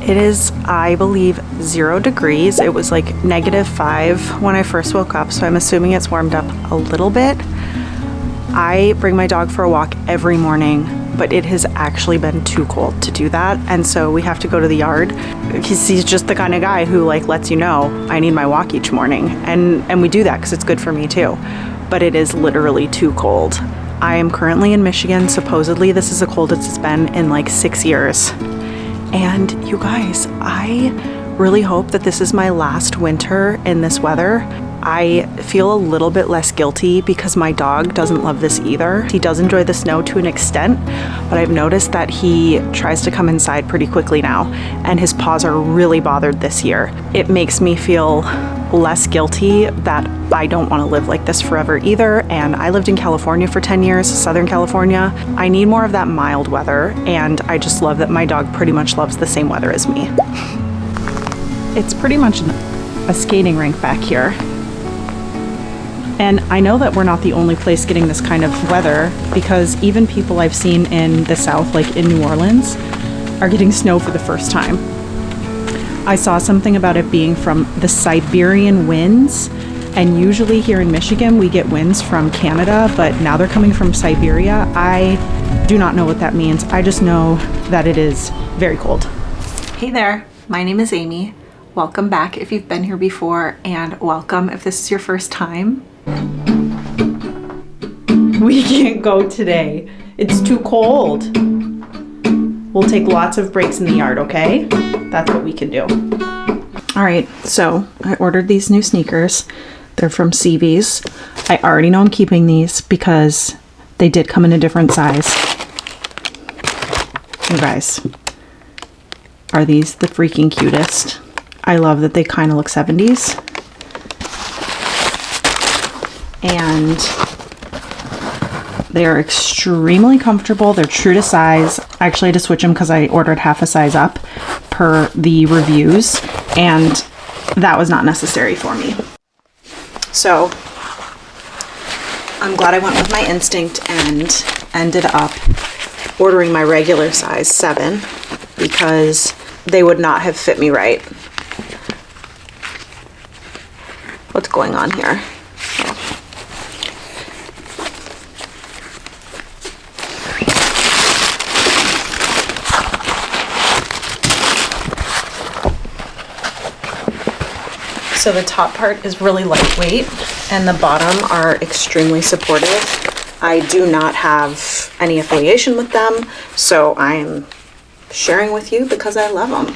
It is, I believe, 0 degrees. It was like -5 when I first woke up, so I'm assuming it's warmed up a little bit. I bring my dog for a walk every morning, but it has actually been too cold to do that, and so we have to go to the yard. He's just the kind of guy who like lets you know I need my walk each morning, and we do that because it's good for me too, but it is literally too cold. I am currently in Michigan. Supposedly this is the coldest it's been in like 6 years. And you guys, I really hope that this is my last winter in this weather. I feel a little bit less guilty because my dog doesn't love this either. He does enjoy the snow to an extent, but I've noticed that he tries to come inside pretty quickly now, and his paws are really bothered this year. It makes me feel less guilty that I don't want to live like this forever either. And I lived in California for 10 years, Southern California. I need more of that mild weather, and I just love that my dog pretty much loves the same weather as me. It's pretty much a skating rink back here. And I know that we're not the only place getting this kind of weather, because even people I've seen in the South, like in New Orleans, are getting snow for the first time. I saw something about it being from the Siberian winds, and usually here in Michigan we get winds from Canada, but now they're coming from Siberia. I do not know what that means. I just know that it is very cold. Hey there, my name is Amy. Welcome back if you've been here before, and welcome if this is your first time. We can't go today. It's too cold. We'll take lots of breaks in the yard, okay? That's what we can do. All right, so I ordered these new sneakers. They're from CV's. I already know I'm keeping these because they did come in a different size. You guys, are these the freaking cutest? I love that they kind of look 70s. And they are extremely comfortable. They're true to size. I actually had to switch them because I ordered half a size up per the reviews, and that was not necessary for me. So I'm glad I went with my instinct and ended up ordering my regular size 7 because they would not have fit me right. What's going on here? So the top part is really lightweight and the bottom are extremely supportive. I do not have any affiliation with them, so I'm sharing with you because I love them.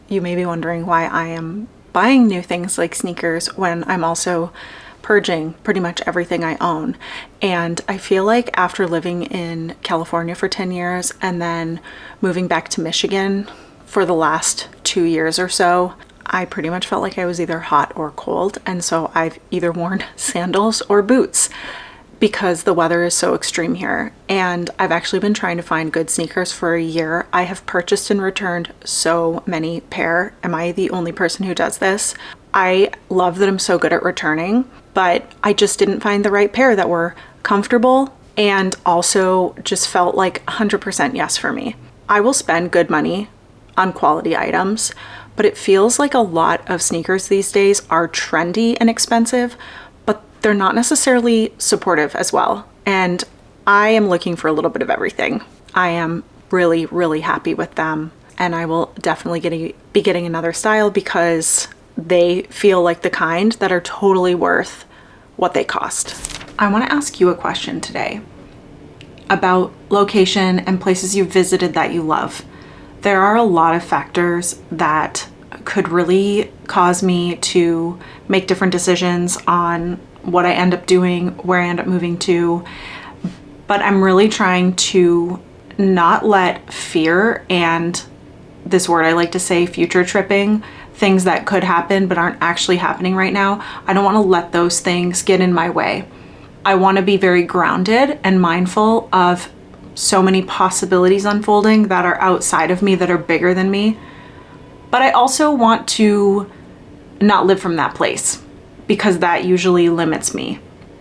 You may be wondering why I am buying new things like sneakers when I'm also purging pretty much everything I own. And I feel like after living in California for 10 years and then moving back to Michigan for the last 2 years or so, I pretty much felt like I was either hot or cold. And so I've either worn sandals or boots because the weather is so extreme here. And I've actually been trying to find good sneakers for a year. I have purchased and returned so many pair. Am I the only person who does this? I love that I'm so good at returning, but I just didn't find the right pair that were comfortable and also just felt like 100% yes for me. I will spend good money on quality items, but it feels like a lot of sneakers these days are trendy and expensive, but they're not necessarily supportive as well. And I am looking for a little bit of everything. I am really, really happy with them, and I will definitely be getting another style because they feel like the kind that are totally worth what they cost. I want to ask you a question today about location and places you've visited that you love. There are a lot of factors that could really cause me to make different decisions on what I end up doing, where I end up moving to, but I'm really trying to not let fear and this word I like to say, future tripping, things that could happen but aren't actually happening right now. I don't want to let those things get in my way. I want to be very grounded and mindful of so many possibilities unfolding that are outside of me, that are bigger than me. But I also want to not live from that place because that usually limits me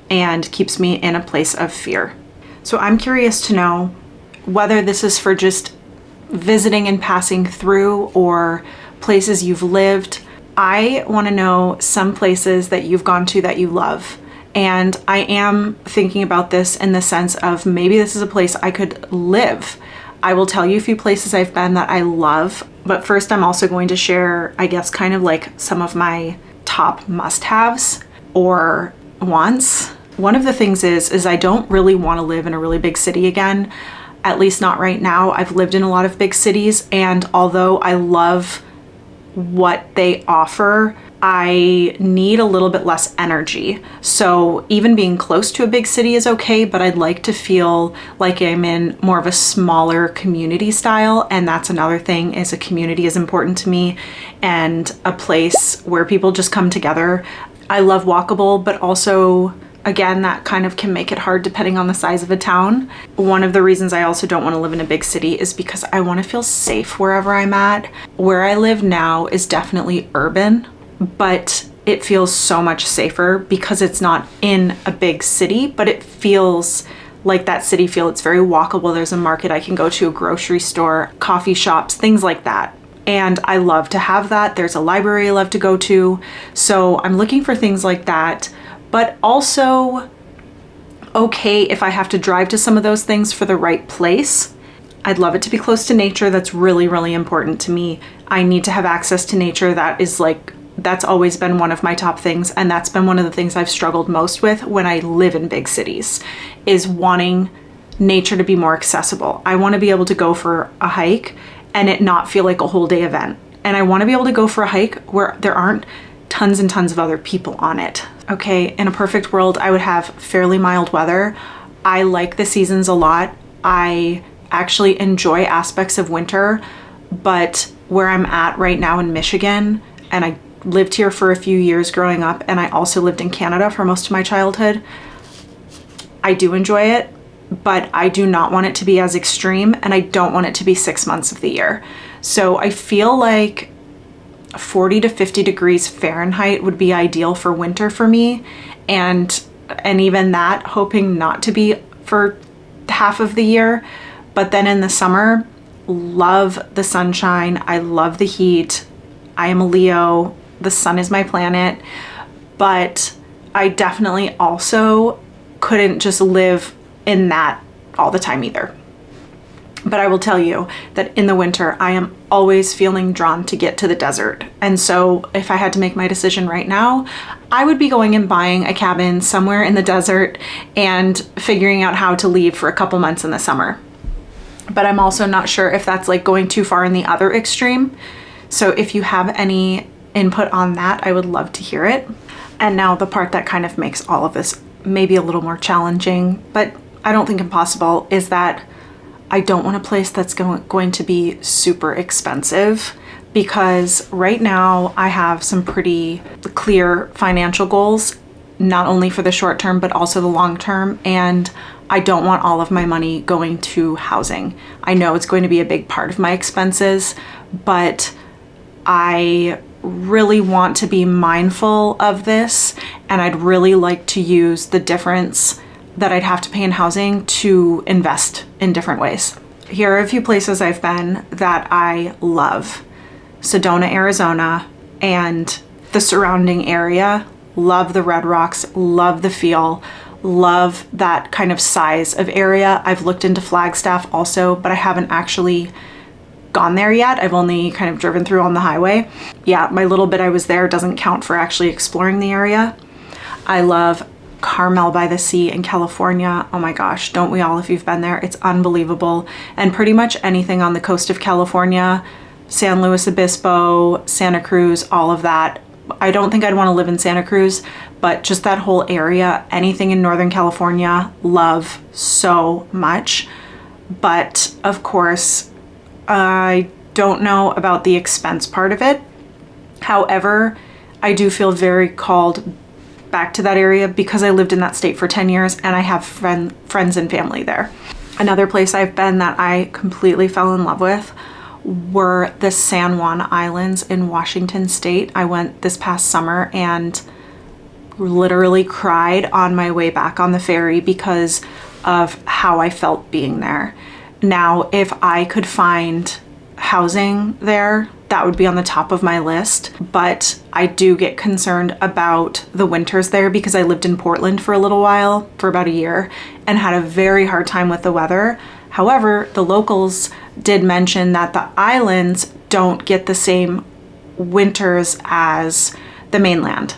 and keeps me in a place of fear. So I'm curious to know whether this is for just visiting and passing through or places you've lived. I want to know some places that you've gone to that you love. And I am thinking about this in the sense of maybe this is a place I could live. I will tell you a few places I've been that I love, but first I'm also going to share, I guess, kind of like some of my top must-haves or wants. One of the things is I don't really want to live in a really big city again, at least not right now. I've lived in a lot of big cities, and although I love what they offer, I need a little bit less energy. So even being close to a big city is okay, but I'd like to feel like I'm in more of a smaller community style. And that's another thing, is a community is important to me, and a place where people just come together. I love walkable, but also, again, that kind of can make it hard depending on the size of a town. One of the reasons I also don't want to live in a big city is because I want to feel safe wherever I'm at. Where I live now is definitely urban, but it feels so much safer because it's not in a big city, but it feels like that city feel. It's very walkable. There's a market I can go to, a grocery store, coffee shops, things like that. And I love to have that. There's a library I love to go to. So I'm looking for things like that, but also okay if I have to drive to some of those things for the right place. I'd love it to be close to nature. That's really, really important to me. I need to have access to nature. That's always been one of my top things. And that's been one of the things I've struggled most with when I live in big cities, is wanting nature to be more accessible. I want to be able to go for a hike and it not feel like a whole day event. And I want to be able to go for a hike where there aren't tons and tons of other people on it. Okay, in a perfect world, I would have fairly mild weather. I like the seasons a lot. I actually enjoy aspects of winter, but where I'm at right now in Michigan, and I lived here for a few years growing up, and I also lived in Canada for most of my childhood, I do enjoy it, but I do not want it to be as extreme, and I don't want it to be 6 months of the year. So I feel like 40 to 50 degrees Fahrenheit would be ideal for winter for me. And even that, hoping not to be for half of the year. But then in the summer, love the sunshine. I love the heat. I am a Leo. The sun is my planet. But I definitely also couldn't just live in that all the time either. But I will tell you that in the winter, I am always feeling drawn to get to the desert. And so if I had to make my decision right now, I would be going and buying a cabin somewhere in the desert and figuring out how to leave for a couple months in the summer. But I'm also not sure if that's like going too far in the other extreme. So if you have any input on that, I would love to hear it. And now the part that kind of makes all of this maybe a little more challenging, but I don't think impossible, is that I don't want a place that's going to be super expensive, because right now I have some pretty clear financial goals, not only for the short term, but also the long term. And I don't want all of my money going to housing. I know it's going to be a big part of my expenses, but I really want to be mindful of this. And I'd really like to use the difference that I'd have to pay in housing to invest in different ways. Here are a few places I've been that I love. Sedona, Arizona, and the surrounding area. Love the Red Rocks, love the feel, love that kind of size of area. I've looked into Flagstaff also, but I haven't actually gone there yet. I've only kind of driven through on the highway. Yeah, my little bit I was there doesn't count for actually exploring the area. I love Carmel by the Sea in California. Oh my gosh, don't we all if you've been there? It's unbelievable. And pretty much anything on the coast of California, San Luis Obispo, Santa Cruz, all of that. I don't think I'd want to live in Santa Cruz, but just that whole area, anything in Northern California, love so much. But of course, I don't know about the expense part of it. However, I do feel very called back to that area because I lived in that state for 10 years and I have friends and family there. Another place I've been that I completely fell in love with were the San Juan Islands in Washington State. I went this past summer and literally cried on my way back on the ferry because of how I felt being there. Now, if I could find housing there, that would be on the top of my list, but I do get concerned about the winters there because I lived in Portland for a little while, for about a year, and had a very hard time with the weather. However, the locals did mention that the islands don't get the same winters as the mainland.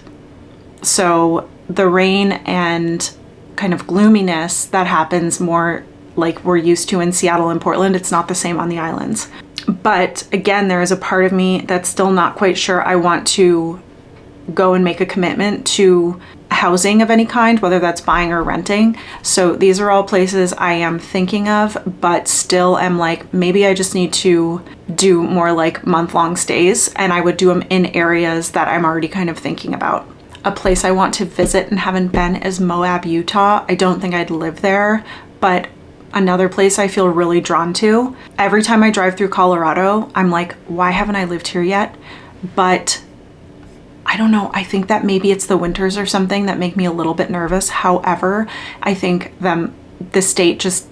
So the rain and kind of gloominess that happens more like we're used to in Seattle and Portland, it's not the same on the islands. But again, there is a part of me that's still not quite sure I want to go and make a commitment to housing of any kind, whether that's buying or renting. So these are all places I am thinking of, but still am like, maybe I just need to do more like month-long stays, and I would do them in areas that I'm already kind of thinking about. A place I want to visit and haven't been is Moab, Utah. I don't think I'd live there, but another place I feel really drawn to. Every time I drive through Colorado, I'm like, why haven't I lived here yet? But I don't know. I think that maybe it's the winters or something that make me a little bit nervous. However, I think the state just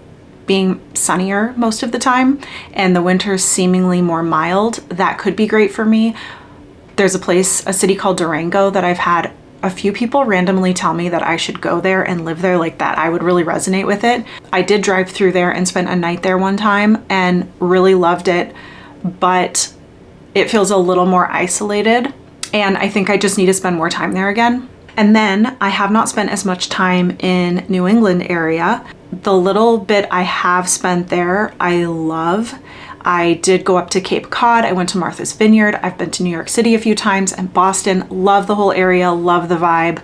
being sunnier most of the time and the winters seemingly more mild, that could be great for me. There's a city called Durango that I've had a few people randomly tell me that I should go there and live there, like that I would really resonate with it. I did drive through there and spent a night there one time and really loved it, but it feels a little more isolated, and I think I just need to spend more time there again. And then I have not spent as much time in New England area. The little bit I have spent there, I love. I did go up to Cape Cod. I went to Martha's Vineyard. I've been to New York City a few times and Boston. Love the whole area, love the vibe,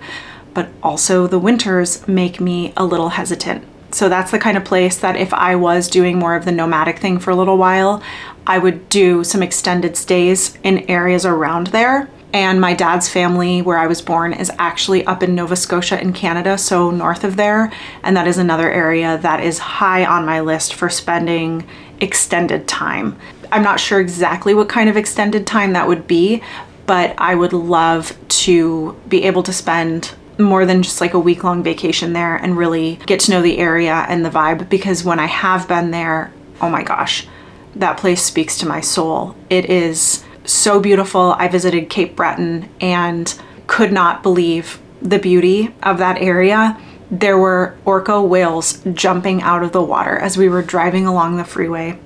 but also the winters make me a little hesitant. So that's the kind of place that if I was doing more of the nomadic thing for a little while, I would do some extended stays in areas around there. And my dad's family, where I was born, is actually up in Nova Scotia in Canada, so north of there. And that is another area that is high on my list for spending extended time. I'm not sure exactly what kind of extended time that would be, but I would love to be able to spend more than just like a week-long vacation there and really get to know the area and the vibe, because when I have been there, oh my gosh, that place speaks to my soul. It is so beautiful. I visited Cape Breton and could not believe the beauty of that area. There were orca whales jumping out of the water as we were driving along the freeway.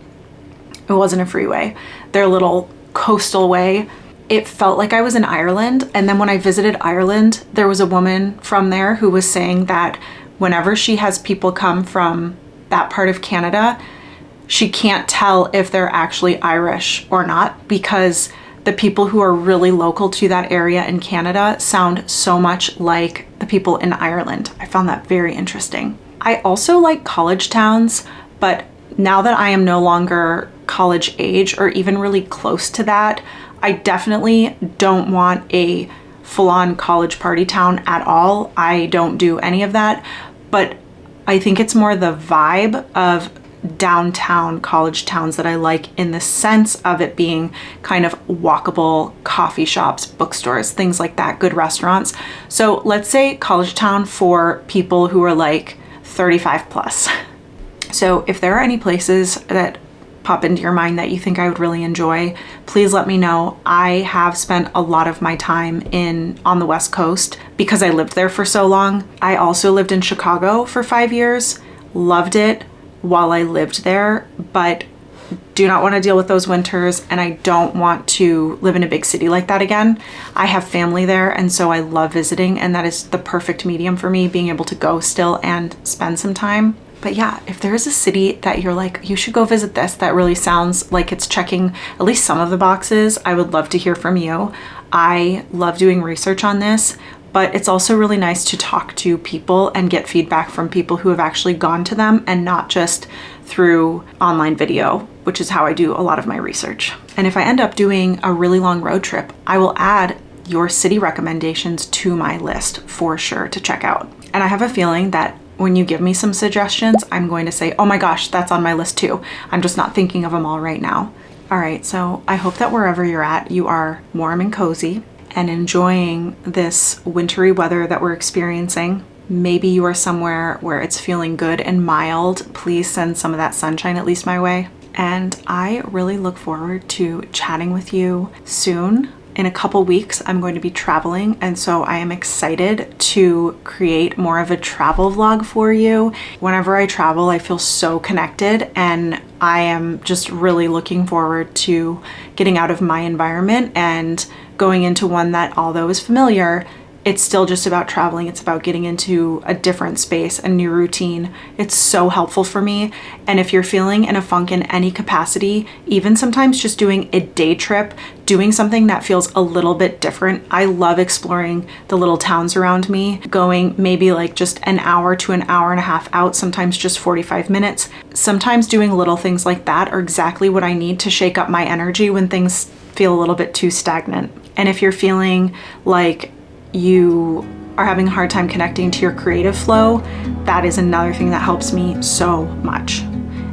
It wasn't a freeway, their little coastal way. It felt like I was in Ireland. And then when I visited Ireland, there was a woman from there who was saying that whenever she has people come from that part of Canada, she can't tell if they're actually Irish or not, because the people who are really local to that area in Canada sound so much like the people in Ireland. I found that very interesting. I also like college towns, but now that I am no longer college age or even really close to that, I definitely don't want a full-on college party town at all. I don't do any of that, but I think it's more the vibe of downtown college towns that I like, in the sense of it being kind of walkable coffee shops, bookstores, things like that, good restaurants. So let's say college town for people who are like 35 plus. So if there are any places that pop into your mind that you think I would really enjoy, please let me know. I have spent a lot of my time on the West Coast because I lived there for so long. I also lived in Chicago for 5 years, loved it while I lived there, but do not want to deal with those winters, and I don't want to live in a big city like that again. I have family there, and so I love visiting, and that is the perfect medium for me, being able to go still and spend some time. But yeah, if there is a city that you're like, you should go visit this, that really sounds like it's checking at least some of the boxes, I would love to hear from you. I love doing research on this, but it's also really nice to talk to people and get feedback from people who have actually gone to them, and not just through online video, which is how I do a lot of my research. And if I end up doing a really long road trip, I will add your city recommendations to my list for sure to check out. And I have a feeling that when you give me some suggestions, I'm going to say, oh my gosh, that's on my list too. I'm just not thinking of them all right now. All right, so I hope that wherever you're at, you are warm and cozy and enjoying this wintry weather that we're experiencing. maybe you are somewhere where it's feeling good and mild, please send some of that sunshine at least my way. And I really look forward to chatting with you soon. In a couple weeks, I'm going to be traveling, and so I am excited to create more of a travel vlog for you. Whenever I travel, I feel so connected, and I am just really looking forward to getting out of my environment and going into one that, although is familiar, it's still just about traveling. It's about getting into a different space, a new routine. It's so helpful for me. And if you're feeling in a funk in any capacity, even sometimes just doing a day trip, doing something that feels a little bit different. I love exploring the little towns around me, going maybe like just an hour to an hour and a half out, sometimes just 45 minutes. Sometimes doing little things like that are exactly what I need to shake up my energy when things feel a little bit too stagnant. And if you're feeling like you are having a hard time connecting to your creative flow, that is another thing that helps me so much.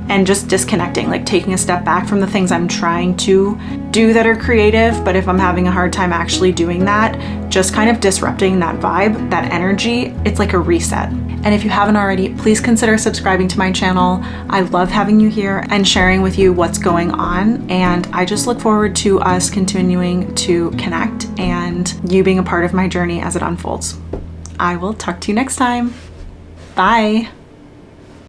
And just disconnecting, like taking a step back from the things I'm trying to do that are creative, but if I'm having a hard time actually doing that, just kind of disrupting that vibe, that energy, it's like a reset. And if you haven't already, please consider subscribing to my channel. I love having you here and sharing with you what's going on. And I just look forward to us continuing to connect and you being a part of my journey as it unfolds. I will talk to you next time. Bye.